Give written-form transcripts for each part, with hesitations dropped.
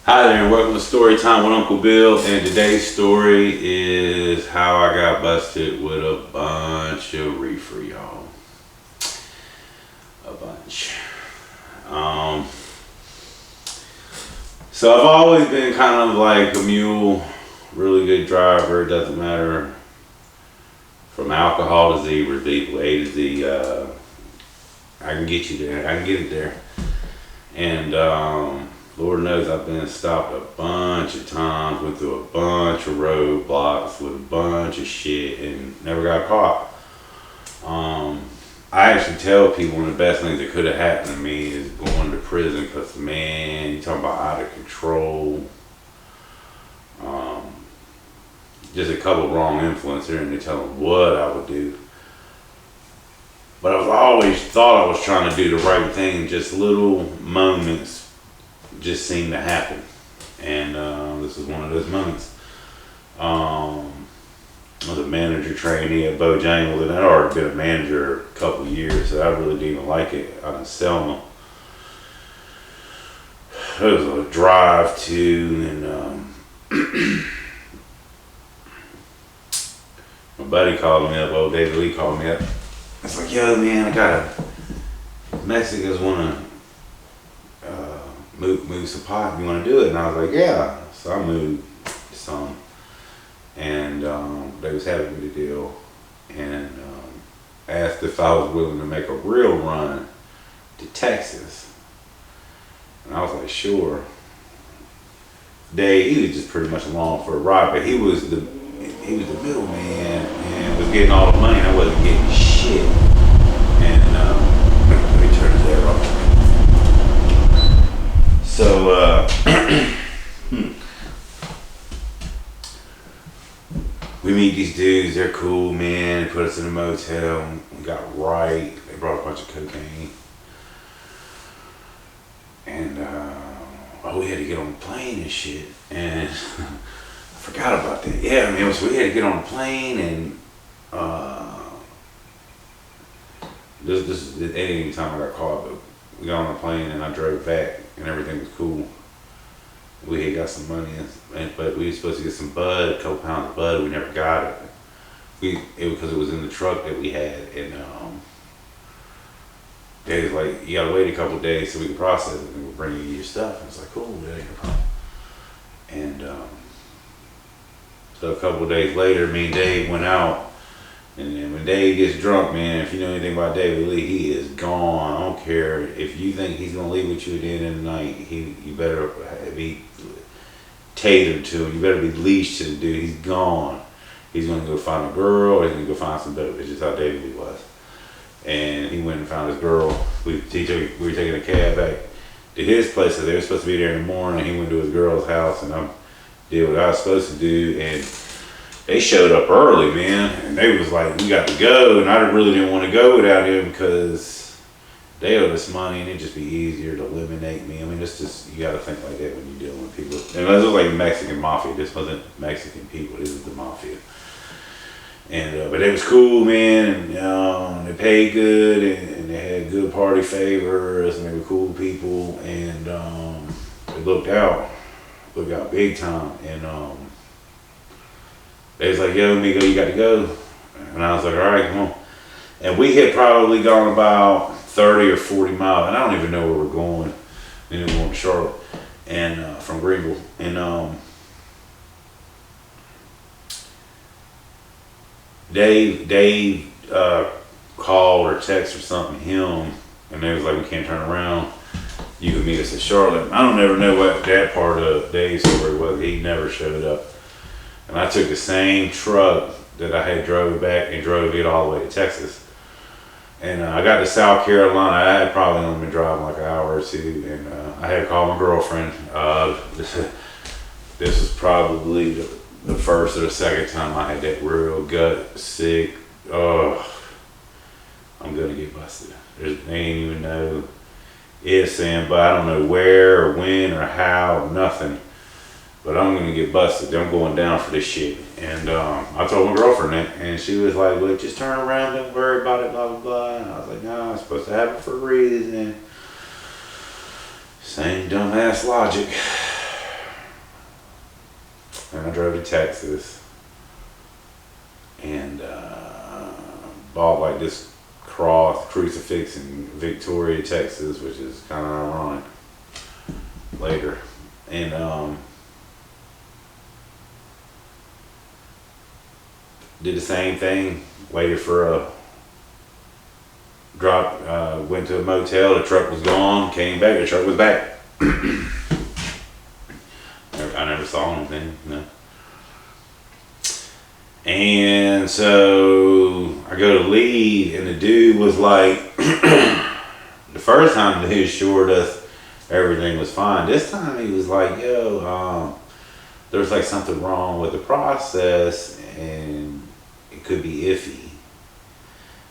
Hi there, and welcome to Story Time with Uncle Bill. And today's story is how I got busted with a bunch of reefer, y'all. A bunch. Um, so I've always been kind of like a mule, really good driver. It doesn't matter from alcohol to zebras, people, A to Z. I can get you there. I can get it there. And Lord knows I've been stopped a bunch of times, went through a bunch of roadblocks with a bunch of shit and never got caught. I actually tell people one of the best things that could have happened to me is going to prison because, man, you talking about out of control. Just a couple wrong influences and they tell them what I would do. But I've always thought I was trying to do the right thing, just little moments just seem to happen, and this is one of those moments. I was a manager trainee at Bojangles, and I'd already been a manager a couple of years, so I really didn't even like it. I didn't sell them. It was a drive to, and my buddy called me up, old David Lee called me up. It's like, yo man, I got Mexicans want to move some pot. You want to do it? And I was like, yeah. So I moved some, and they was having me the deal, and asked if I was willing to make a real run to Texas, and I was like, sure. Dave, he was just pretty much along for a ride, but he was the middleman and was getting all the money, and I wasn't getting shit. And let me turn his air off. So, we meet these dudes, they're cool, man. They put us in a motel, we got right. They brought a bunch of cocaine. And, we had to get on the plane and shit. And I forgot about that. Yeah, man, so we had to get on the plane and, this is any time I got caught, but we got on the plane and I drove back and everything was cool. We had got some money, but we were supposed to get some bud, a couple pounds of bud. We never got it. Because it was in the truck that we had, and they was like, you gotta wait a couple days so we can process it, and we'll bring you your stuff. And it's like, cool, that ain't a problem. And so a couple days later, me and Dave went out. And then when Dave gets drunk, man, if you know anything about David Lee, he is gone. I don't care if you think he's gonna leave with you at the end of the night. You better be tasered to him. You better be leashed to the dude. He's gone. He's gonna go find a girl, or he's gonna go find some dope. It's just how David Lee was. And he went and found his girl. We were taking a cab back to his place. So they were supposed to be there in the morning. He went to his girl's house, and I did what I was supposed to do. And they showed up early, man, and they was like, we got to go, and I really didn't want to go without him because they owed us money, and it'd just be easier to eliminate me. I mean, it's just, you got to think like that when you're dealing with people. And this was like Mexican mafia. This wasn't Mexican people. This was the mafia. And but it was cool, man, and they paid good, and they had good party favors, and they were cool people, and they looked out big time, and they was like, yo, Migo, you got to go. And I was like, all right, come on. And we had probably gone about 30 or 40 miles, and I don't even know where we're going. We were going to Charlotte, and from Greenville. And Dave called or texted or something him, and they was like, we can't turn around. You can meet us at Charlotte. I don't ever know what that part of Dave's story was. He never showed up. And I took the same truck that I had drove back and drove it all the way to Texas. And I got to South Carolina. I had probably only been driving like an hour or two. And I had to call my girlfriend. This was probably the first or the second time I had that real gut sick. Oh, I'm going to get busted. They ain't even know ifs and but I don't know where or when or how or nothing. But I'm going to get busted. I'm going down for this shit. And I told my girlfriend that, and she was like, well, just turn around, don't worry about it, blah, blah, blah. And I was like, no, I'm supposed to have it for a reason. Same dumbass logic. and I drove to Texas and bought like this crucifix in Victoria, Texas, which is kind of ironic later. And did the same thing, waited for a drop, went to a motel, the truck was gone, came back, the truck was back. I never saw anything, no. And so I go to leave, and the dude was like, the first time the dude assured us everything was fine. This time he was like, yo, there's like something wrong with the process, and it could be iffy.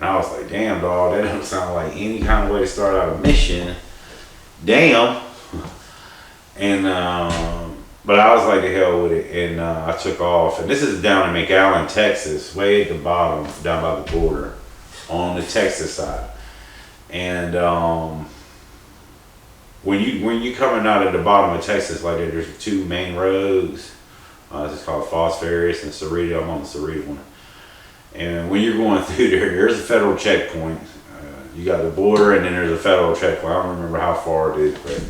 And I was like, damn, dog, that don't sound like any kind of way to start out a mission. Damn. And, but I was like, the hell with it. And I took off. And this is down in McAllen, Texas, way at the bottom, down by the border, on the Texas side. And when you coming out at the bottom of Texas like that, there's two main roads. It's called Phosphorus and Cerrito. I'm on the Cerrito one. And when you're going through there's a federal checkpoint. You got the border, and then there's a federal checkpoint. I don't remember how far it is, but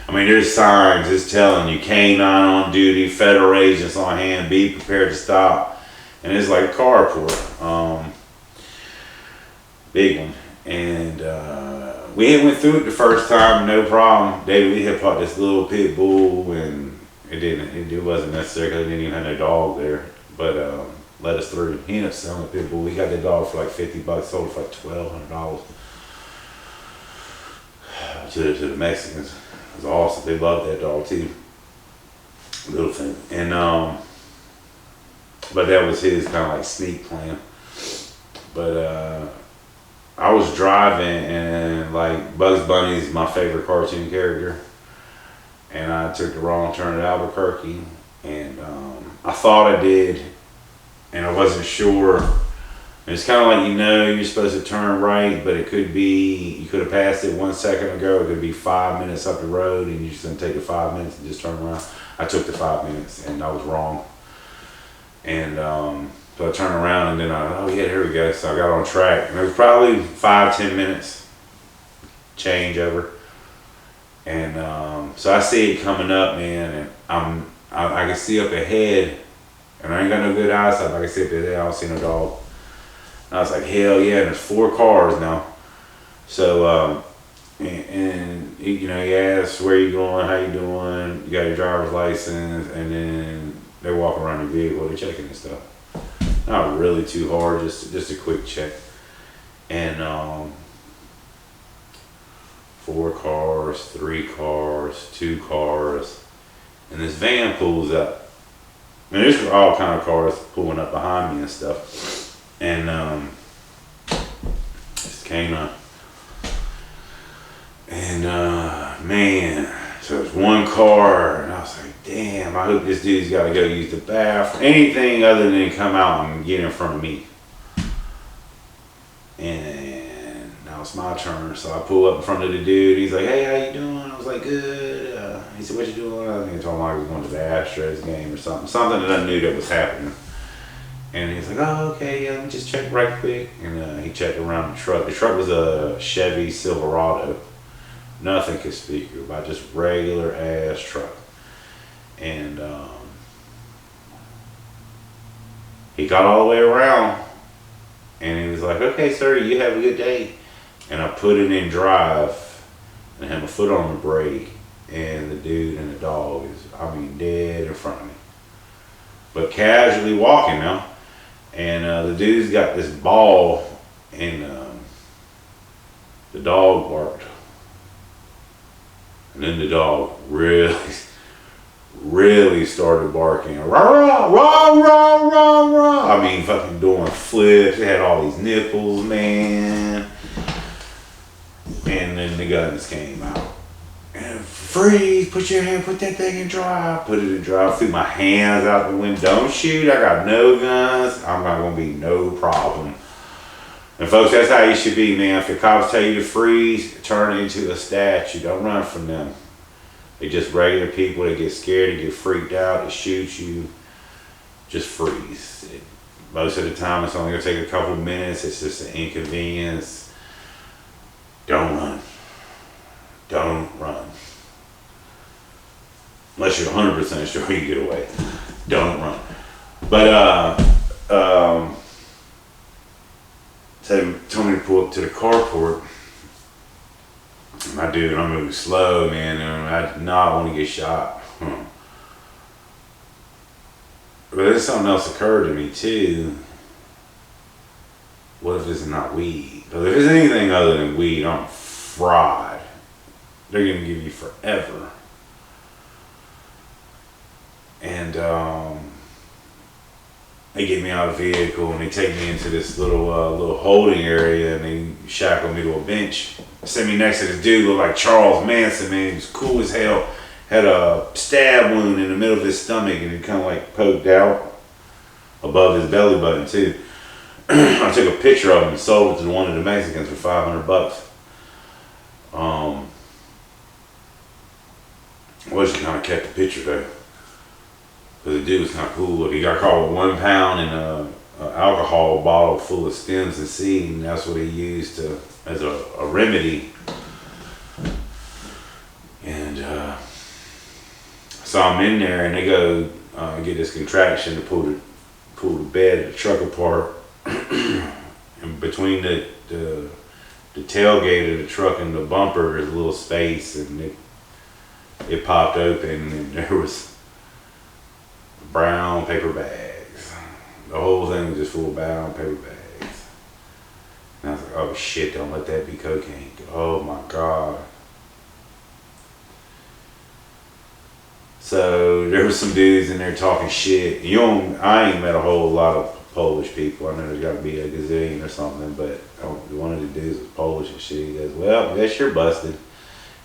I mean, there's signs. It's telling you K-9 on duty, federal agents on hand, be prepared to stop. And it's like a carport, big one. And we had went through it the first time, no problem. David, we had bought this little pit bull, and it wasn't necessary because we didn't even have no dog there, but let us through. He ended up selling the pit bull. We got the dog for like $50, sold it for like $1,200 to the Mexicans. It was awesome. They loved that dog too. Little thing. And but that was his kind of like sneak plan. But I was driving, and like Bugs Bunny's my favorite cartoon character, and I took the wrong turn at Albuquerque, and I thought I did, and I wasn't sure. And it's kind of like, you're supposed to turn right, but it could be, you could have passed it 1 second ago. It could be 5 minutes up the road, and you're just going to take the 5 minutes and just turn around. I took the 5 minutes, and I was wrong. And so I turned around, and then here we go. So I got on track, and it was probably 5-10 minutes changeover. And so I see it coming up, man, and I can see up ahead, and I ain't got no good eyesight. I can see up ahead. I don't see no dog. And I was like, hell yeah! And there's 4 cars now. So and he asks, where you going? How you doing? You got your driver's license? And then they walk around your vehicle. They're checking and stuff. Not really too hard, just a quick check. And 4 cars, 3 cars, 2 cars, and this van pulls up. And there's all kind of cars pulling up behind me and stuff. And just came up. And man, so it's 1 car, and I was like, damn, I hope this dude's got to go use the bathroom. Anything other than come out and get in front of me. And now it's my turn, so I pull up in front of the dude. He's like, hey, how you doing? I was like, good. He said, what you doing? I think he told him I was going to the Astros game or something that I knew that was happening. And he's like, oh, okay, yeah, let me just check right quick. And he checked around the truck. The truck was a Chevy Silverado. Nothing conspicuous, about just regular ass truck. And he got all the way around, and he was like, okay, sir, you have a good day. And I put it in drive, and had my foot on the brake, and the dude and the dog is, dead in front of me. But casually walking now. And the dude's got this ball, and the dog barked. And then the dog really started barking. Rah, rah, rah, rah, rah, rah. Fucking doing flips. It had all these nipples, man. And then the guns came out. And freeze, put that thing in drive. Put it in drive, threw my hands out the window. Don't shoot, I got no guns. I'm not gonna be no problem. And folks, that's how you should be, man. If the cops tell you to freeze, turn it into a statue. Don't run from them. They're just regular people. They get scared, they get freaked out, they shoot you. just freeze. Most of the time, it's only gonna take a couple minutes. It's just an inconvenience. Don't run. Don't run. Unless you're 100% sure you get away. Don't run. But so told me to pull up to the carport. My dude, I'm moving slow, man, and I did not want to get shot. But then something else occurred to me too. What if this is not weed? Because if it's anything other than weed, I'm fried. They're gonna give you forever. And they get me out of the vehicle and they take me into this little holding area and they shackle me to a bench. Set me next to this dude, looked like Charles Manson, man. He was cool as hell. Had a stab wound in the middle of his stomach and it kind of like poked out above his belly button too. I took a picture of him and sold it to one of the Mexicans for $500. I wish he kind of kept the picture though. Because the dude was kind of cool. He got caught with 1 pound in an alcohol bottle full of stems and seed, and that's what he used as a remedy. And so I'm in there, and they go get this contraction to pull the bed of the truck apart. And between the tailgate of the truck and the bumper, there's a little space, and it popped open, and there was brown paper bags. The whole thing was just full of brown paper bags. And I was like, oh shit, don't let that be cocaine. Oh my God. So there was some dudes in there talking shit. I ain't met a whole lot of Polish people. I know there's got to be a gazillion or something, but one of the dudes was Polish and shit. He goes, well, I guess you're busted.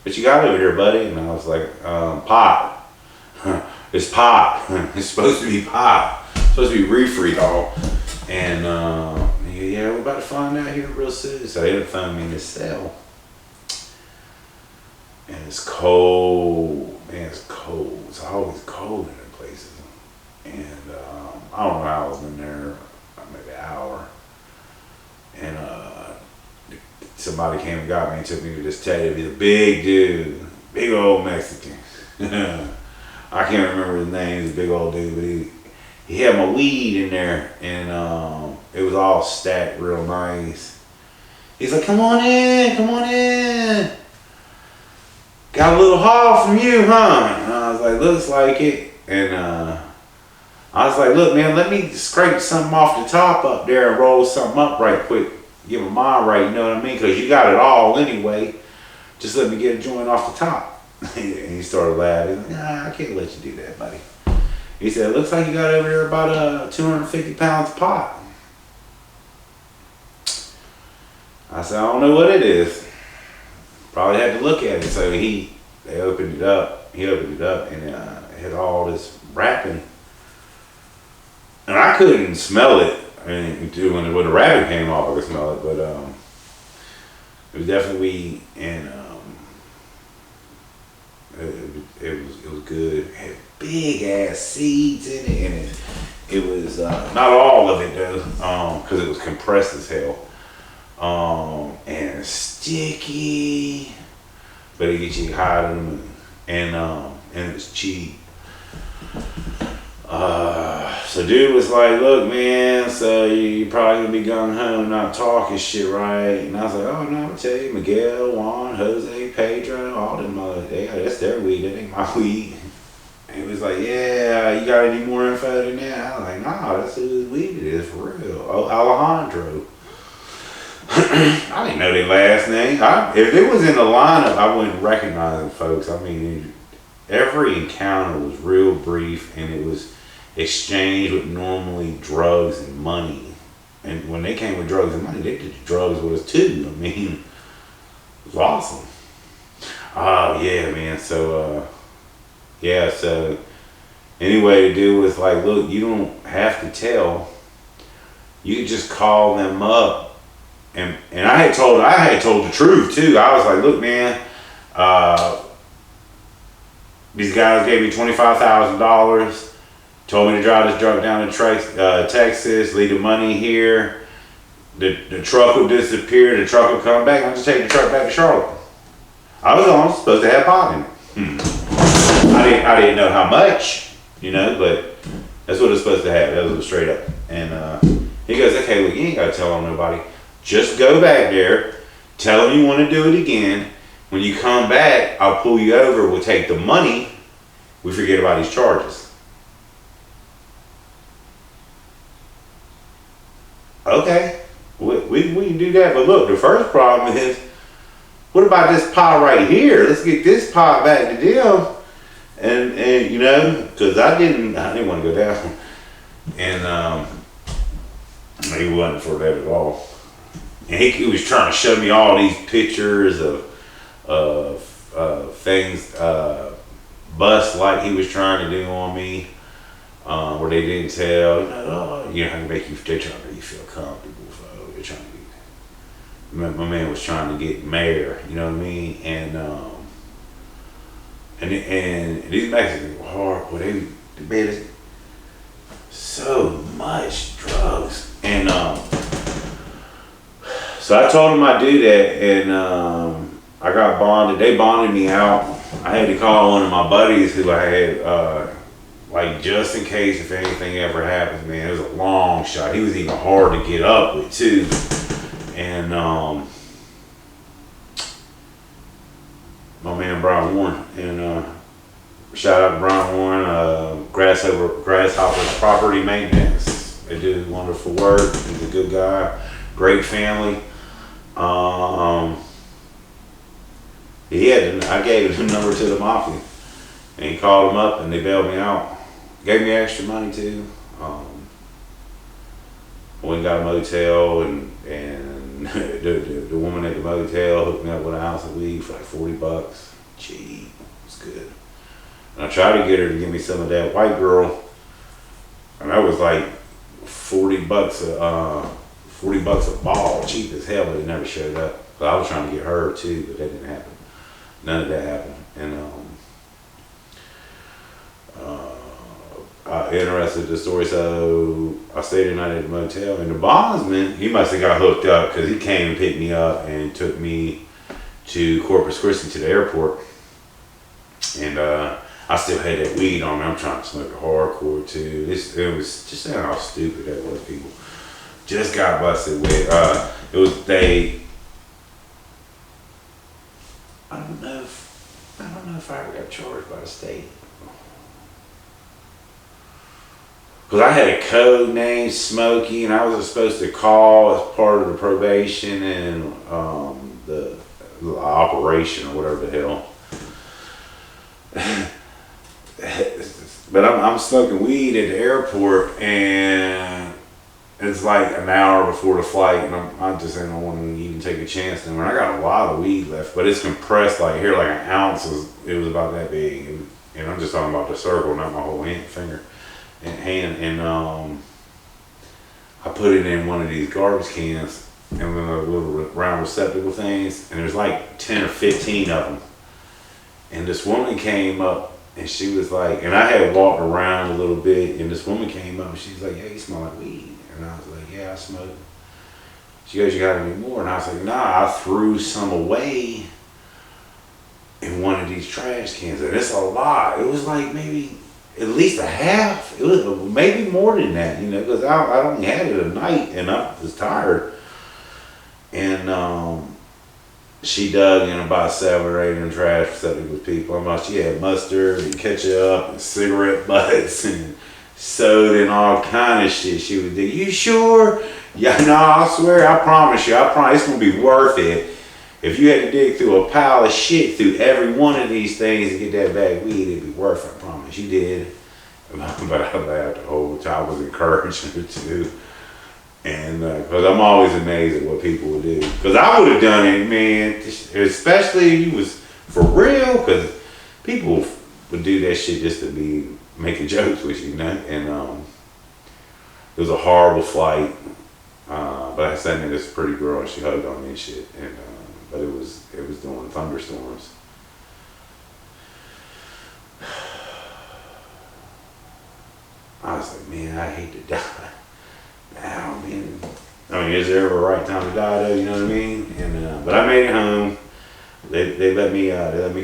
What you got over there, buddy? And I was like, pot. It's pot. It's supposed to be pot. It's supposed to be reefer, y'all. And yeah, we're about to find out here real soon. So they ended up finding me in this cell. And it's cold. Man, it's cold. It's always cold in the places. And I don't know how I was in there, maybe an hour. And somebody came and got me and took me to this teddy. He's a big dude. Big old Mexican. I can't remember his name. He's a big old dude, but he had my weed in there, and it was all stacked real nice. He's like, come on in, come on in. Got a little haul from you, huh? And I was like, looks like it. And I was like, look, man, let me scrape something off the top up there and roll something up right quick. Give him mine right, you know what I mean? Because you got it all anyway. Just let me get a joint off the top. And he started laughing. He's like, nah, I can't let you do that, buddy. He said, looks like you got over there about 250 pounds of pot. I said, I don't know what it is. Probably had to look at it. So they opened it up. He opened it up and it had all this wrapping. And I couldn't smell it. I mean, when the wrapping came off, I could smell it. But it was definitely weed, and it was good. It had big ass seeds in it, and it was not all of it though, because it was compressed as hell, and sticky, but it gets you high to the moon, and it was cheap. So dude was like, look, man, so you probably gonna be going home not talking shit, right? And I was like, oh no, I'm gonna tell you, Miguel, Juan, Jose, Pedro, all them that's their weed, that ain't my weed. And he was like, yeah, you got any more info than that? I was like, nah, that's whose weed it is for real. Oh, Alejandro. I didn't know their last name. If it was in the lineup, I wouldn't recognize them, folks. I mean, every encounter was real brief, and it was exchanged with normally drugs and money. And when they came with drugs and money, they did the drugs with us too. I mean, it was awesome. Oh yeah, man. So so anyway, the dude was like, look, you don't have to tell. You could just call them up. And I had told the truth too. I was like, look, man, these guys gave me $25,000. Told me to drive this truck down to Texas, leave the money here. The truck would disappear, the truck would come back, and I'll just take the truck back to Charlotte. I was only supposed to have pot in it. I didn't know how much, but that's what it's supposed to have. That was straight up. And he goes, okay, well, you ain't got to tell on nobody. Just go back there, tell them you want to do it again. When you come back, I'll pull you over, we'll take the money, we forget about these charges. Okay, we can do that, but look, the first problem is, what about this pot right here? Let's get this pot back to them. And because I didn't want to go down. And he wasn't for that at all. And he was trying to show me all these pictures of things, busts like he was trying to do on me, where they didn't tell, how to make you, they're trying to make you feel comfortable. They're trying to get, my man was trying to get mayor, you know what I mean? And these Mexicans were hard, but they made so much drugs. And so I told them I'd do that, and I got bonded. They bonded me out. I had to call one of my buddies who I had, just in case if anything ever happens, man. It was a long shot. He was even hard to get up with, too. And my man Brian Warren, and shout out to Brian Warren, Grasshopper's Property Maintenance. They do wonderful work. He's a good guy, great family. I gave him the number to the mafia, and he called him up, and they bailed me out. Gave me extra money too. We got a motel, and the woman at the motel hooked me up with an ounce of weed for like $40. Cheap, it's good. And I tried to get her to give me some of that white girl, and that was like $40 a ball, cheap as hell, but it never showed up. But I was trying to get her too, but that didn't happen. None of that happened. And interested in the story, so I stayed the night at the motel, and the bondsman, he must have got hooked up, because he came and picked me up and took me to Corpus Christi to the airport. And I still had that weed on me. I'm trying to smoke a hardcore too. It was just how stupid that was. People just got busted with. It was I don't know if I ever got charged by the state. Because I had a code name, Smokey, and I was supposed to call as part of the probation and the operation or whatever the hell. But I'm smoking weed at the airport, and it's like an hour before the flight, and I just don't want to even take a chance. And I got a lot of weed left, but it's compressed like here, like an ounce. It was about that big, and I'm just talking about the circle, not my whole finger and hand. And I put it in one of these garbage cans, and then a little round receptacle things, and there's like 10 or 15 of them. And this woman came up, and she was like, and I had walked around a little bit, and this woman came up, and she's like, "Yeah, you smell like weed." And I was like, "Yeah, I smoke." She goes, "You got any more?" And I was like, "Nah, I threw some away in one of these trash cans." And it's a lot. It was like maybe at least a half. It was maybe more than that, because I only had it a night, and I was tired. And she dug in about 7 or 8 in the trash receptacle with people. She had mustard and ketchup and cigarette butts and soda and all kind of shit she would dig. "You sure?" "Yeah, no, I swear, I promise you, it's going to be worth it. If you had to dig through a pile of shit through every one of these things to get that bag of weed, it'd be worth it, I promise." You did. But I laughed the whole time. I was encouraging her to. And because I'm always amazed at what people would do. Because I would have done it, man, especially if you was for real, because people would do that shit just to be making jokes with you, And it was a horrible flight. But I sat near this pretty girl, and she hugged on me and shit. And but it was during thunderstorms. man, I hate to die. Now, man. I mean, is there ever a right time to die though, you know what I mean? And but I made it home. They let me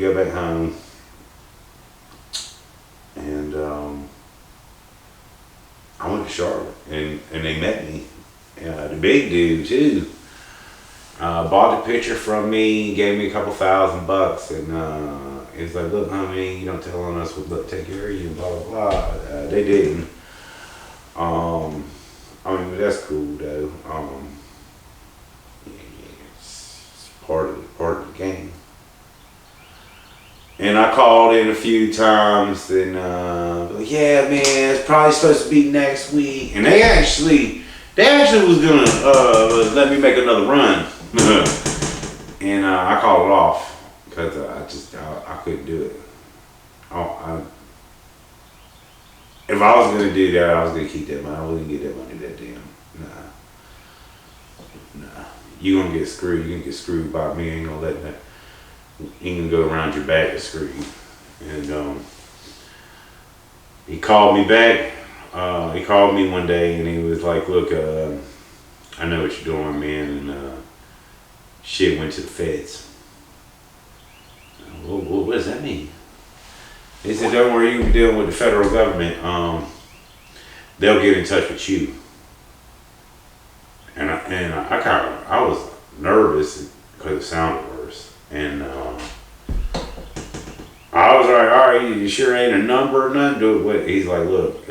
go back home. And I went to Charlotte and they met me. The big dude too. Bought the picture from me, gave me a couple $1,000, and he's like, "Look, homie, you don't tell on us, we'll take care of you," and blah blah blah. They didn't. I mean, that's cool though. It's part of the game. And I called in a few times, and like, yeah, man, it's probably supposed to be next week. And they actually was gonna let me make another run, and I called it off because I couldn't do it. If I was gonna do that, I was gonna keep that money. I wouldn't get that money that damn. Nah. You gonna get screwed. You gonna get screwed by me. I ain't gonna let that. You can go around your back and screw you. And he called me back. He called me one day and he was like, "Look, I know what you're doing, man." And shit went to the feds. Well, what does that mean? He said, "Don't worry, you'll be dealing with the federal government. They'll get in touch with you." And I was nervous because it sounded worse. And I was like, "All right, you sure ain't a number or nothing?" Do it. He's like, "Look,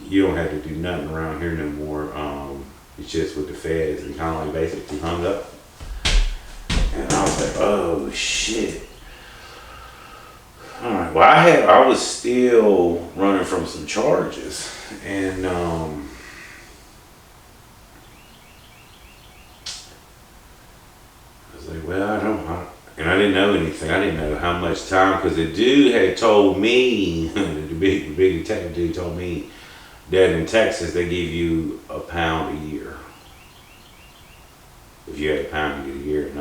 you don't have to do nothing around here no more. It's just with the feds," and kind of like basically hung up. And I was like, "Oh shit." All right. Well, I was still running from some charges, and I was like, "Well, and I didn't know anything. I didn't know how much time, because the dude had told me, the big detective dude told me that in Texas they give you £1 a year. If you had £1, you get a year. And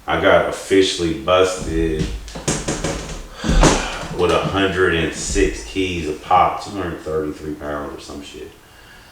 I got officially busted with 106 keys a pop, 233 pounds or some shit.